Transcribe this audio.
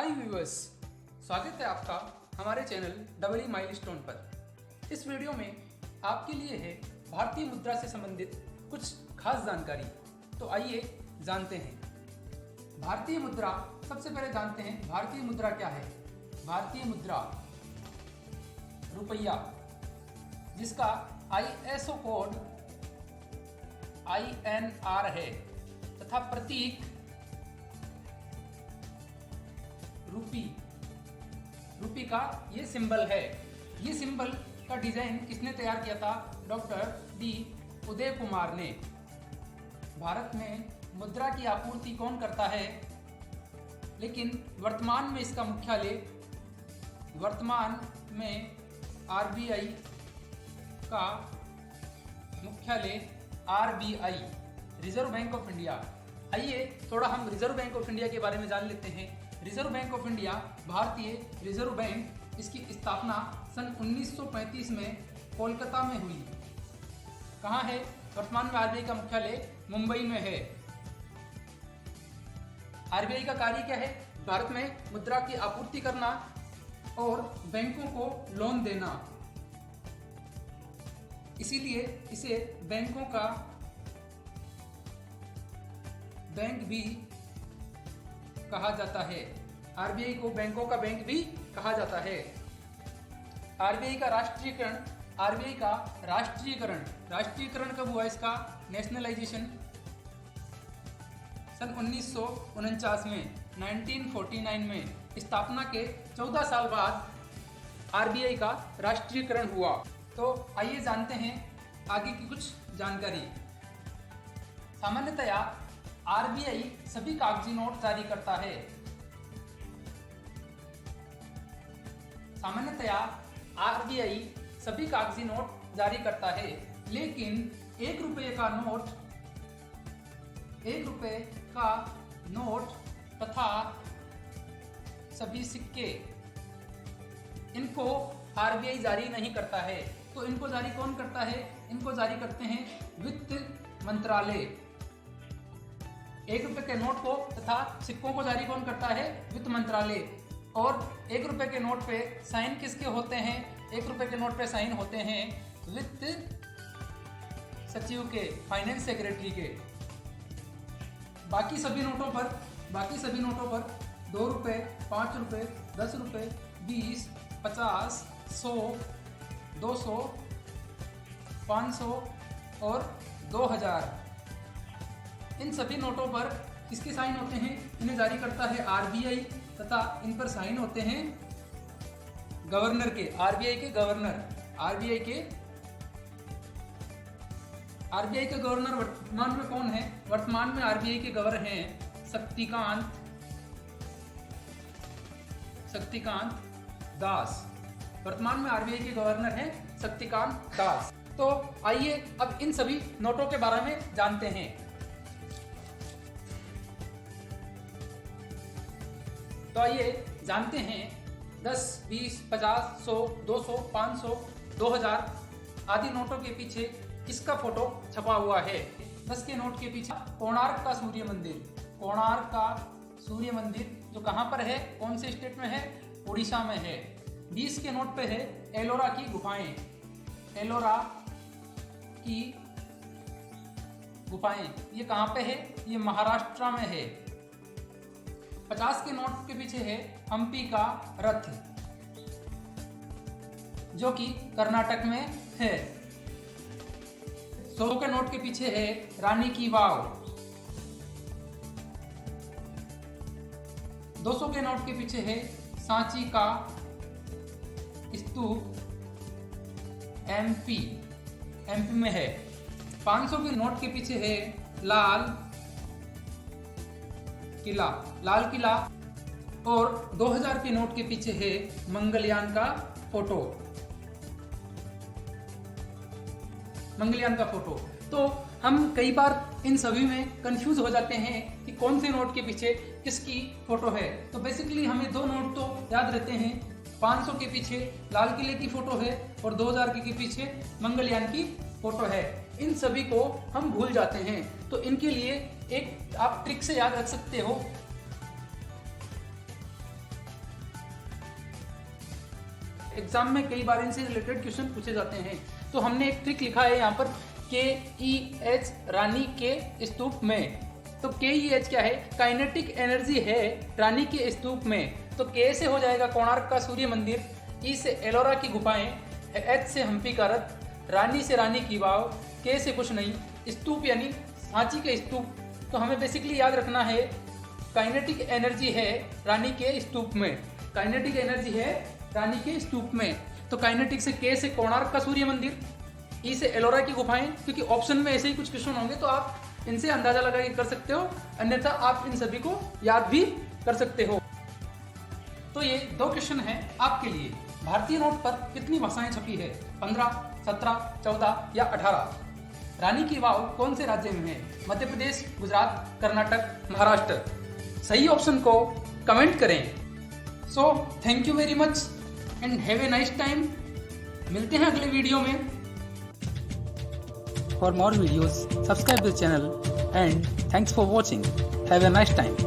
हाय viewers, स्वागत है आपका हमारे चैनल डबल ई माइलस्टोन पर। इस वीडियो में आपके लिए है भारतीय मुद्रा से संबंधित कुछ खास जानकारी। तो आइए जानते हैं भारतीय मुद्रा। सबसे पहले जानते हैं भारतीय मुद्रा क्या है। भारतीय मुद्रा रुपया, जिसका ISO कोड INR है तथा प्रतीक रूपी का ये सिंबल है। ये सिंबल का डिजाइन किसने तैयार किया था? डॉक्टर डी उदय कुमार ने। भारत में मुद्रा की आपूर्ति कौन करता है? लेकिन वर्तमान में इसका मुख्यालय RBI का मुख्यालय RBI, reserve bank of India. आइए थोड़ा हम रिजर्व बैंक ऑफ इंडिया के बारे में जान लेते हैं। रिजर्व बैंक ऑफ इंडिया, भारतीय रिजर्व बैंक, इसकी स्थापना सन 1935 में कोलकाता में हुई। कहाँ है? वर्तमान में RBI का मुख्यालय मुंबई में है। RBI का कार्य क्या है? भारत में मुद्रा की आपूर्ति करना और बैंकों को लोन देना। इसीलिए इसे बैंकों का बैंक भी कहा जाता है। RBI को बैंकों का बैंक भी कहा जाता है। RBI का राष्ट्रीयकरण कब हुआ? इसका नेशनलाइजेशन सन 1949 में, 1949 में। स्थापना के 14 साल बाद RBI का राष्ट्रीयकरण हुआ। तो आइए जानते हैं आगे की कुछ जानकारी। सामान्यतया RBI सभी कागजी नोट जारी करता है। सामान्यतया RBI सभी कागजी नोट जारी करता है, लेकिन 1 रुपये का नोट तथा सभी सिक्के, इनको RBI जारी नहीं करता है। तो इनको जारी कौन करता है? इनको जारी करते हैं वित्त मंत्रालय। 1 रुपये के नोट को तथा सिक्कों को जारी कौन करता है? वित्त मंत्रालय। और 1 रुपये के नोट पे साइन किसके होते हैं? 1 रुपये के नोट पे साइन होते हैं वित्त सचिव के, फाइनेंस सेक्रेटरी के। बाकी सभी नोटों पर 2 रुपये, 5 रुपये, 10 रुपये, 20, 50, 100, 200, 500 और 2000, इन सभी नोटों पर किसके साइन होते हैं? इन्हें जारी करता है RBI तथा इन पर साइन होते हैं गवर्नर के, RBI के गवर्नर। RBI के गवर्नर वर्तमान में कौन है? वर्तमान में RBI के गवर्नर हैं शक्तिकांत दास। वर्तमान में RBI के गवर्नर हैं शक्तिकांत दास। तो आइए अब इन सभी नोटों के बारे में जानते हैं। तो आइए जानते हैं 10, 20, 50, 100, 200, 500, 2000 आदि नोटों के पीछे किसका फोटो छपा हुआ है। 10 के नोट के पीछे कोणार्क का सूर्य मंदिर जो कहाँ पर है? कौन से स्टेट में है? उड़ीसा में है। 20 के नोट पे है एलोरा की गुफाएं। ये कहाँ पे है? ये महाराष्ट्र में है। 50 के नोट के पीछे है हम्पी का रथ, जो कि कर्नाटक में है। 100 के नोट के पीछे है रानी की वाव। 200 के नोट के पीछे है सांची का स्तूप, MP में है। 500 के नोट के पीछे है लाल किला और 2000 के नोट के पीछे है मंगलयान का फोटो। तो हम कई बार इन सभी में कंफ्यूज हो जाते हैं कि कौन से नोट के पीछे किसकी फोटो है। तो बेसिकली हमें 2 नोट तो याद रहते हैं। 500 के पीछे लाल किले की फोटो है और 2000 के पीछे मंगलयान की फोटो है। इन सभी को हम भूल जाते हैं। तो इनके लिए एक आप ट्रिक से याद रख सकते हो एग्जाम में कई बार इनसे रिलेटेड क्वेश्चन पूछे जाते हैं। तो हमने एक ट्रिक लिखा है यहाँ पर KEH, रानी के स्तूप में। तो KEH क्या है? काइनेटिक एनर्जी है रानी के स्तूप में। तो K से हो जाएगा कोणार्क का सूर्य मंदिर, E से एलोरा की गुफाएं, H से हम्पी का रथ, रानी से रानी की वाव, K से कुछ नहीं, स्तूप यानी सांची के स्तूप। तो हमें बेसिकली याद रखना है काइनेटिक एनर्जी है रानी के स्तूप में, काइनेटिक एनर्जी है रानी के स्तूप में। तो काइनेटिक से K से कोणार्क का सूर्य मंदिर, E से एलोरा की गुफाएं, क्योंकि ऑप्शन में ऐसे ही कुछ क्वेश्चन होंगे तो आप इनसे अंदाजा लगा के कर सकते हो, अन्यथा आप इन सभी को याद भी कर सकते हो। तो ये 2 क्वेश्चन हैं आपके लिए। भारतीय नोट पर कितनी भाषाएं छपी है? 15, 17, 14 या 18? रानी की वाव कौन से राज्य में है? मध्य प्रदेश, गुजरात, कर्नाटक, महाराष्ट्र? सही ऑप्शन को कमेंट करें। So thank you very much and have a nice time. मिलते हैं अगले वीडियो में। For more videos, subscribe this channel and thanks for watching. Have a nice time.